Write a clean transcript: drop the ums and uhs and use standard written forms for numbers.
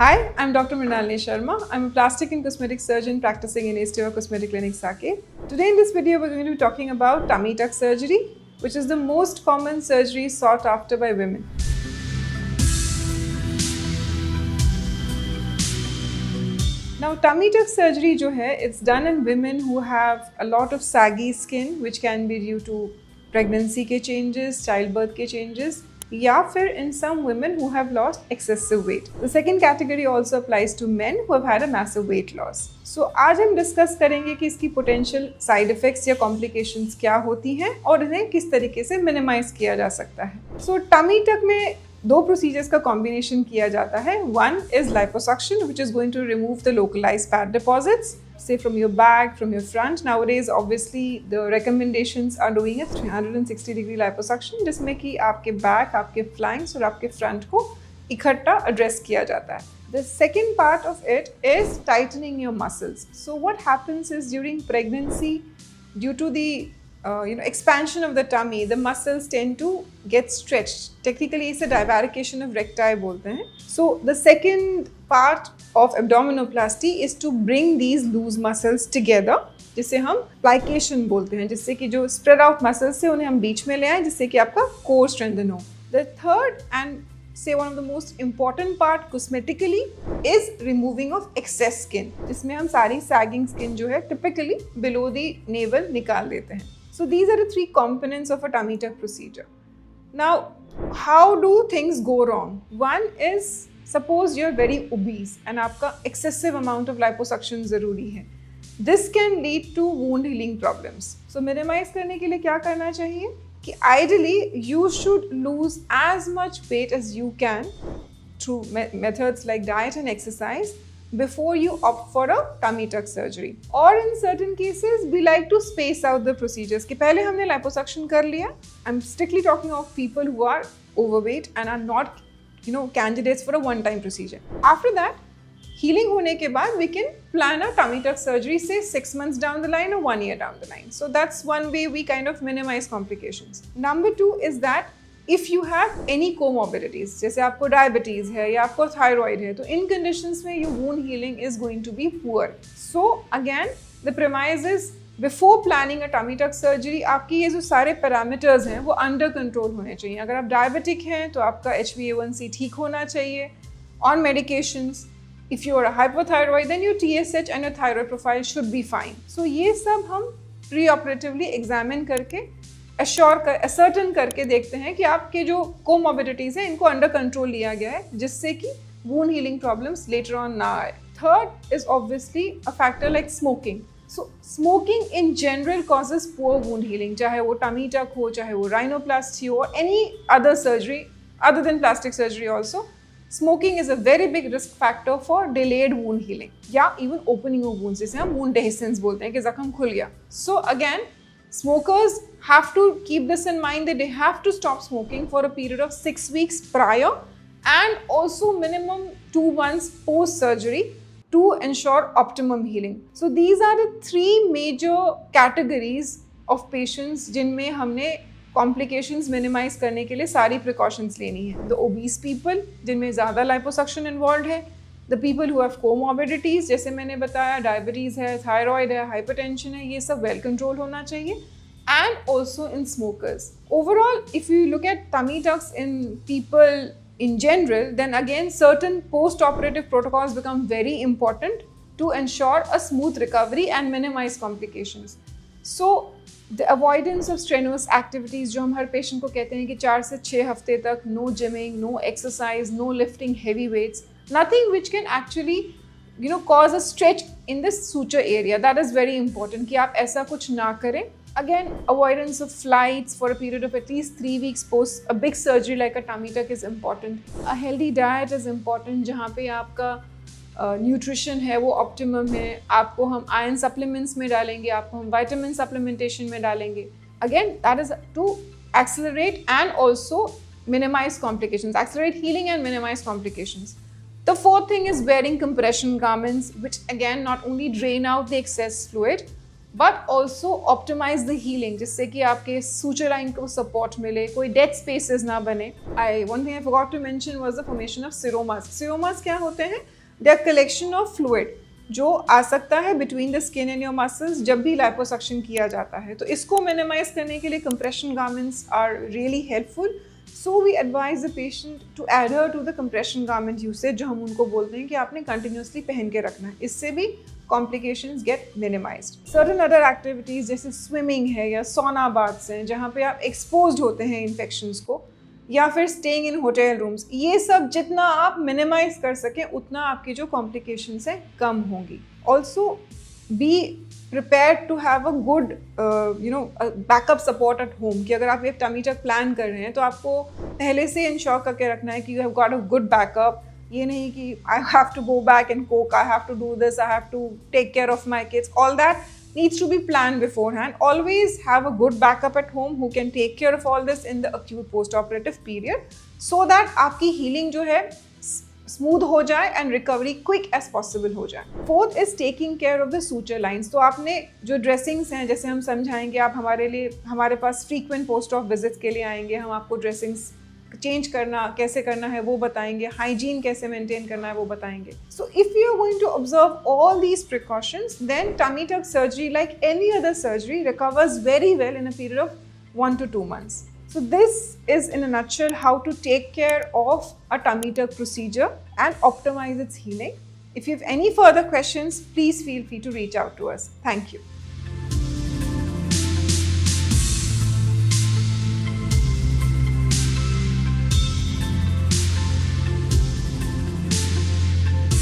Hi, I'm Dr. Mrinalini Sharma. I'm a plastic and cosmetic surgeon practicing in Estiva Cosmetic Clinic, Saket. Today in this video, we're going to be talking about tummy tuck surgery, which is the most common surgery sought after by women. Now, tummy tuck surgery जो है, it's done in women who have a lot of saggy skin, which can be due to pregnancy के changes, childbirth के changes, या फिर in some women who have lost excessive weight. The second category also applies to men who have had a massive weight loss. So आज हम discuss करेंगे कि इसकी potential side effects या complications क्या होती हैं और इन्हें किस तरीके से minimize किया जा सकता है. So tummy tuck में दो प्रोसीजर्स का कॉम्बिनेशन किया जाता है. One is liposuction, which is going to remove the localized fat deposits, say from your back, from your front. Nowadays, obviously, the recommendations are doing a 360-degree liposuction, जिसमें कि आपके back, आपके flanks और आपके front को इकट्ठा address किया जाता है. The second part of it is tightening your muscles. So what happens is during pregnancy, due to the expansion of the tummy, the muscles tend to get stretched. Technically, इसे divarication of recti बोलते हैं. So the second part of abdominoplasty is to bring these loose muscles together, जिसे हम plication बोलते हैं, जिससे कि जो spread out muscles से उन्हें हम बीच में ले आएं, जिससे कि आपका core strengthen हो. The third and say one of the most important part cosmetically is removing of excess skin, जिसमें हम सारी sagging skin जो है typically below the navel निकाल देते हैं. So these are the three components of a tummy tuck procedure. Now, how do things go wrong? One is, suppose you're very obese and आपका excessive amount of liposuction ज़रूरी है. This can lead to wound healing problems. So minimize करने के लिए क्या करना चाहिए? कि ideally you should lose as much weight as you can through methods like diet and exercise before you opt for a tummy tuck surgery. Or in certain cases, we like to space out the procedures. कि पहले हमने liposuction कर लिया. I'm strictly talking of people who are overweight and are not, candidates for a one-time procedure. After that, healing होने के बाद, we can plan a tummy tuck surgery, say 6 months down the line or 1 year down the line. So that's one way we kind of minimize complications. Number two is that if you have any comorbidities, जैसे आपको diabetes है या आपको thyroid है, तो in conditions में your wound healing is going to be poor. So again, the premise is before planning a tummy tuck surgery, आपकी ये जो सारे parameters हैं वो under control होने चाहिए. अगर आप diabetic हैं तो आपका HbA1c ठीक होना चाहिए. On medications, if you are a hypothyroid, then your TSH and your thyroid profile should be fine. So ये सब हम preoperatively examine करके ascertain करके देखते हैं कि आपके जो comorbidities हैं इनको under control लिया गया है, जिससे कि wound healing problems later on ना आए. Third is obviously a factor like smoking. So smoking in general causes poor wound healing, चाहे वो tummy tuck हो, चाहे वो rhinoplasty हो, or any other surgery other than plastic surgery also. Smoking is a very big risk factor for delayed wound healing या even opening of wounds, जिसे हम wound dehiscence बोलते हैं कि जख्म खुल गया. So again, smokers have to keep this in mind that they have to stop smoking for a period of 6 weeks prior and also minimum 2 months post surgery to ensure optimum healing. So these are the three major categories of patients जिनमें हमने complications minimize करने के लिए सारी precautions लेनी है. The obese people जिनमें ज़्यादा liposuction involved है, the people who have comorbidities जैसे मैंने बताया diabetes है, thyroid है, hypertension है, ये सब well control होना चाहिए, and also in smokers. Overall, if you look at tummy tucks in people in general, then again certain post-operative protocols become very important to ensure a smooth recovery and minimize complications. So the avoidance of strenuous activities, जो हम हर patient को कहते हैं कि 4 से 6 हफ्ते तक no gymming, no exercise, no lifting heavy weights, nothing which can actually cause a stretch in the suture area. That is very important कि आप ऐसा कुछ ना करें. Again, avoidance of flights for a period of at least 3 weeks post a big surgery like a tummy tuck is important. A healthy diet is important, जहाँ पे आपका nutrition है वो ऑप्टिमम है. आपको हम आयरन सप्लीमेंट्स में डालेंगे, आपको हम विटामिन सप्लीमेंटेशन में डालेंगे. Again that is to accelerate and also minimize complications, accelerate healing and minimize complications. The fourth thing is wearing compression garments, which again not only drain out the excess fluid but also optimise the healing, जिससे कि आपके suture line को support मिले, कोई dead spaces ना बने. One thing I forgot to mention was the formation of seromas. Seromas क्या होते हैं? They are collection of fluid जो आ सकता है between the skin and your muscles जब भी लाइपोसक्शन किया जाता है. तो इसको मिनिमाइज करने के लिए compression garments are really helpful. So we advise the patient to adhere to the compression garment usage, जो हम उनको बोलते हैं कि आपने कंटिन्यूसली पहन के रखना है. इससे भी complications get minimised. Certain other activities जैसे स्विमिंग है या सोना बाथ्स हैं जहाँ पे आप एक्सपोज्ड होते हैं इन्फेक्शंस को, या फिर स्टेइंग इन होटल रूम्स, ये सब जितना आप मिनिमाइज कर सकें उतना आपकी जो कॉम्प्लिकेशंस हैं कम होंगी. Also be prepare to have a good backup support at home, कि अगर आप एक टमी टक प्लान कर रहे हैं तो आपको पहले से इंश्योर करके रखना है कि you have got a good backup. ये नहीं कि I have to go back and cook, I have to do this, I have to take care of my kids. All that needs to be planned beforehand. Always have a good backup at home who can take care of all this in the acute post-operative period, so that आपकी healing जो है smooth हो जाए and recovery quick as possible हो जाए. Fourth is taking care of the suture lines. तो आपने जो ड्रेसिंग्स हैं, जैसे हम समझाएंगे, आप हमारे पास फ्रीक्वेंट पोस्ट ऑफ विजिट्स के लिए आएंगे, हम आपको ड्रेसिंग्स चेंज करना कैसे करना है वो बताएंगे, हाइजीन कैसे मेंटेन करना है वो बताएंगे. So if you are going to observe all these precautions, then tummy tuck surgery, like any other surgery, recovers very well in a period of 1 to 2 months. So this is in a nutshell how to take care of a tummy tuck procedure and optimize its healing. If you have any further questions, please feel free to reach out to us. Thank you.